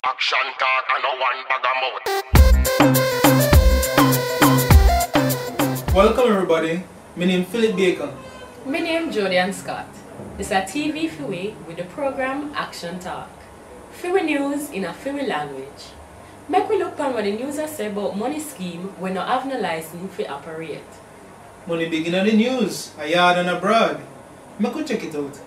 Akshan Taak and no one bag of mouth. Welcome everybody, my name is Philip Baker. My name is Jodian Scott. This is a TV Fiwi with the program Akshan Taak. Fiwi news in a Fiwi language. Make we look on what the news has said about Moni scheme when not have no license to operate. Moni begin on the news, a yard and abroad. Make we check it out.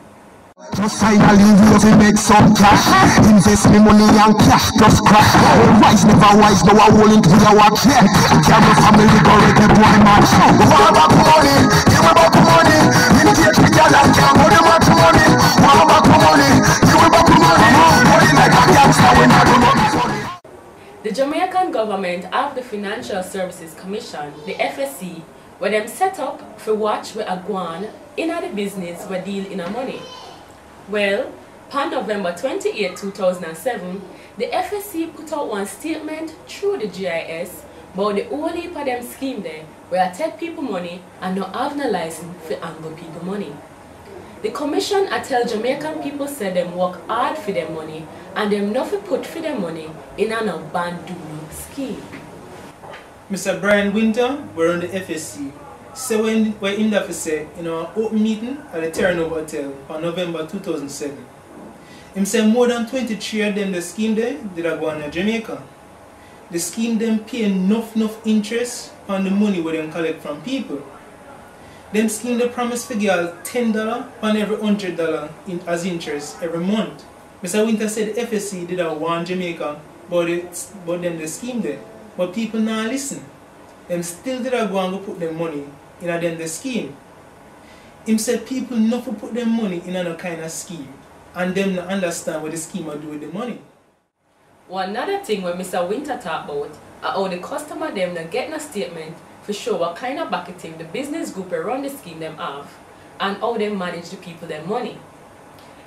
Just finally we have make some cash. Invest me money and cash just crash. Wise never wise, no I won't into your watch. Camera family go with the boy match. What about money? You about money? You take the girl and can't hold them much money. What about money? You about money? Money like a gangster when I do not funny. The Jamaican government have the Financial Services Commission, the FSC, where them set up for watch where a guan in the business where deal in a money. Well, on November 28, 2007, the FSC put out one statement through the GIS about the whole heap of them scheme there where I take people money and not have no license for angle people money. The commission I tell Jamaican people say them work hard for their money and them nothing put for their money in an abandoned scheme. Mr. Brian Winter, we're on the FSC. So when we're in the FSC in our open meeting at the Terranova Hotel on November 2007. Him say more than 23 of them the scheme there did I go on to Jamaica. The scheme them pay enough interest on the money where them collect from people. Them scheme they promise to give $10 on every $100 as interest every month. Mr. Winter said the FSC did a one Jamaica but them the scheme there. But people now listen. Them still did a go and go put them money in a them the scheme. Him said people not put them money in a kind of scheme and them not understand what the scheme will do with the money. One other thing when Mr. Winter talk about are how the customer them not get a statement for show what kind of marketing the business group around the scheme them have and how they manage the people their money.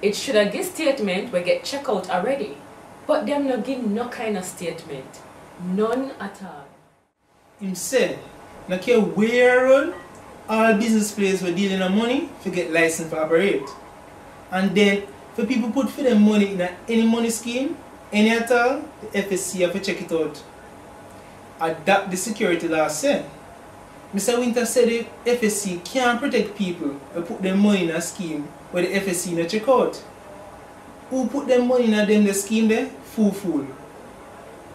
It should have give statement we get check out already, but them not give no kind of statement. None at all. Him said, not care where all business players were dealing with money to get license to operate. And then for people put for them money in any money scheme, any at all, the FSC have to check it out. Adapt the security law said. Mr. Winter said the FSC can't protect people who put their money in a scheme where the FSC not check out. Who put their money in the scheme there? Fool.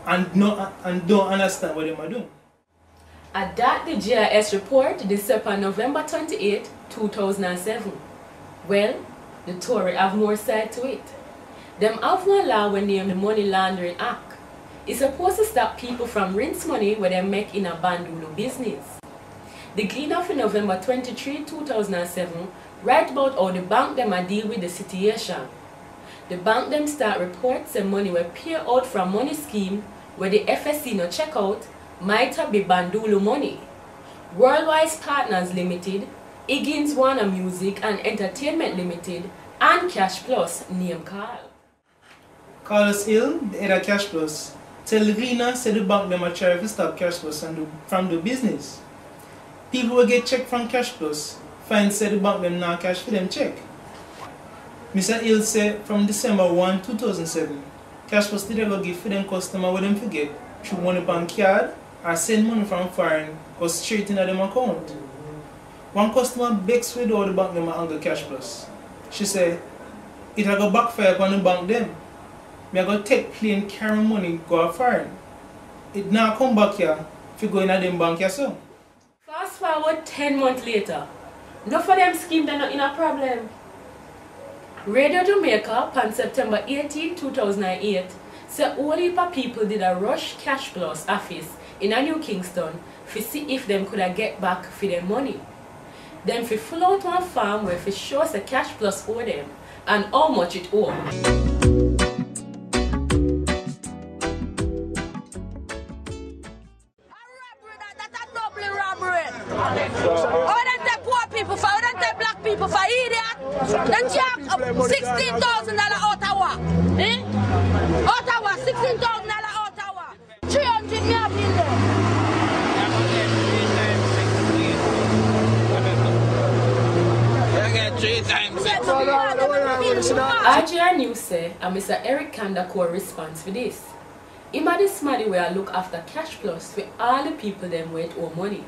And don't understand what they are doing. At that, the GIS report this up on November 28, 2007. Well, the Tory have more side to it. Them have one law when named the Money Laundering Act. It's supposed to stop people from rinse money where they make in a bandulu business. The cleaner for November 23, 2007 write about how the bank them a deal with the situation. The bank them start reports and money were paid out from money scheme where the FSC no check out might have be bandulu money. Worldwide Partners Limited, Higgins Warner Music and Entertainment Limited, and Cash Plus name call. Carlos Hill, the head of Cash Plus, tell Rina said the bank them a try to stop Cash Plus from the business. People will get check from Cash Plus, find said the bank them now cash for them check. Mr. Hill said from December 1, 2007, Cash Plus did go give for them customer what them forget through money bank card or send money from foreign go straight into them account. One customer begs with all the bank them under Cash Plus. She said, it will go backfire upon the bank them. Me I go take plane carry money go foreign. It now come back here if you go in a them bank here so. Fast forward 10 months later, enough of them scheme they're not in a problem. Radio Jamaica on September 18, 2008 said all heap of people did a rush Cash Plus office in a New Kingston to see if them could get back for their money. Then fi full out one farm where fi shows the Cash Plus owe them and how much it owe. People for black people for idiot. Then jack up $16,000 Ottawa. Ottawa, $16,000 Ottawa. 300 million there. You get 3 times. RGR News say and Mr. Eric Kandako responds for this. Him a this money where I look after cash plus for all the people them wait owe money.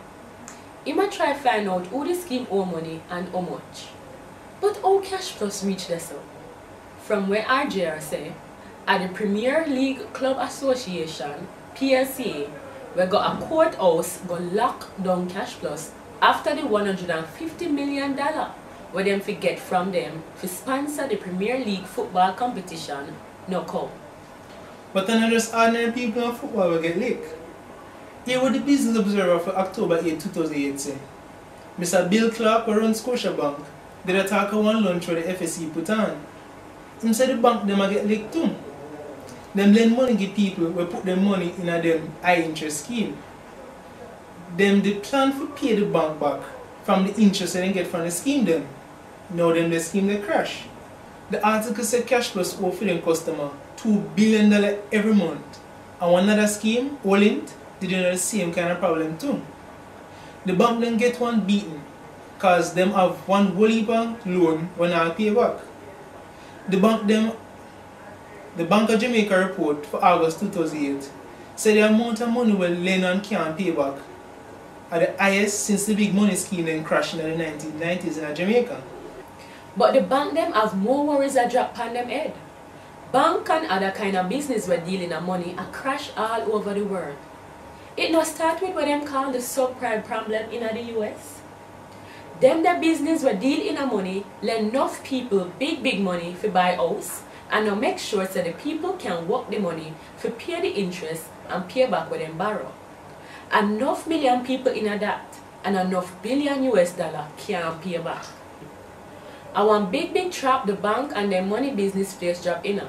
Him a try find out who the scheme owe money and how much. But how cash plus reach this up? From where RGR say, at the Premier League Club Association, PLCA, we got a courthouse go lock down cash plus after the $150 million where them forget from them to sponsor the Premier League football competition no come. But then just ordinary people in football will get licked. Here was the Business Observer for October 8, 2008 say, Mr. Bill Clark who runs Scotiabank did a talk of one lunch where the FSC put on. Him said the bank them a get licked too. Them lend money to people who put their money in a them high interest scheme. Them they plan to pay the bank back from the interest they get from the scheme them. Now them the scheme they crash. The article said cash plus owe for them customer $2 billion every month. And one other scheme, Olint, did the same kind of problem too. The bank then get one beaten because them have one whole bank loan when I pay back. The Bank of Jamaica report for August 2008 said the amount of money we lend and can't pay back are the highest since the big money scheme then crashed in the 1990s in Jamaica. But the bank them have more worries that drop on them head. Bank and other kind of business were dealing in money and crash all over the world. It not start with what them call the subprime problem in the US. Them the business were deal in money, lend enough people big money for buy house and now make sure so the people can work the money for pay the interest and pay back what them borrow. Enough million people in a that and enough billion US dollar can't pay back. And one big trap the bank and their money business place drop in.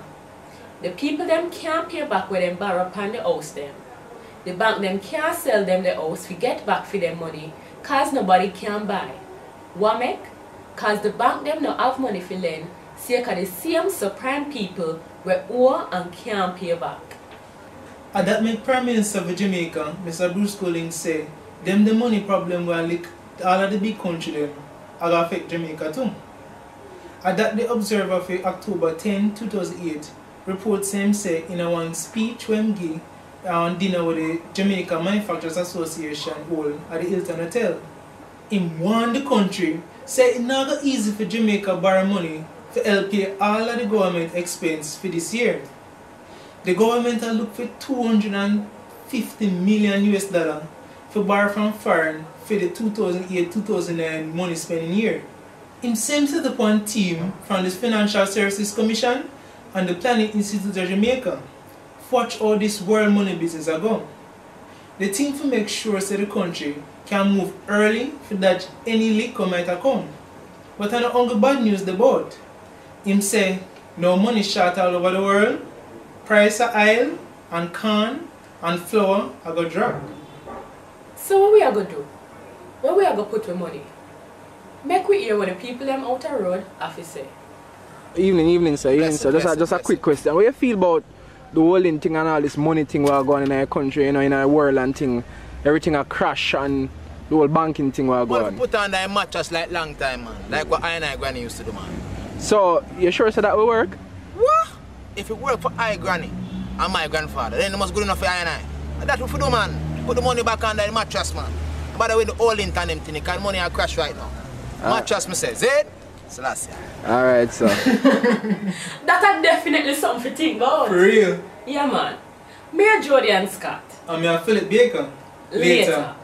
The people them can't pay back what them borrow upon the house them. The bank them can't sell them the house to get back for their money cause nobody can buy. What make? Cause the bank them not have money for lend, circa the same subprime people where owe and can't pay back. And that make Prime Minister of Jamaica, Mr. Bruce Collins say, them the money problem will lick all of the big country them will affect Jamaica too. And that the Observer for October 10, 2008 reports him say in a one speech when he gave on dinner with the Jamaica Manufacturers Association hall at the Hilton Hotel. Him warned the country, say it's not go easy for Jamaica borrow money to help pay all of the government expense for this year. The government will look for $250 million US for borrow from foreign for the 2008-2009 money spending year. Him same set up one team from the Financial Services Commission and the Planning Institute of Jamaica. Watch how this world money business are going. The team to make sure that the country can move early for that any leak might come. But on the only bad news the boat. Him say no money short all over the world, price of oil and corn and flour are going to drop. So what we are going to do? Where we are going to put the money? Make we hear what the people them out the road have to say. Evening sir, just a quick question. What you feel about the whole thing and all this money thing we are going in our country, you know, in our world and thing, everything a crash and the whole banking thing we are going. Put on that mattress like long time, man. Like what I and I granny used to do, man. So you sure so that will work? What? If it work for I granny and my grandfather, then it must good enough for I and I. And that's what we do, man. Put the money back on that mattress, man. By the way, the whole internet them thing, because money a crash right now. Mattress, me says, it? Selassie. Alright, so. That's definitely something to think about. For real? Yeah, man. Me and Jody and Scott. And me and Philip Baker. Later.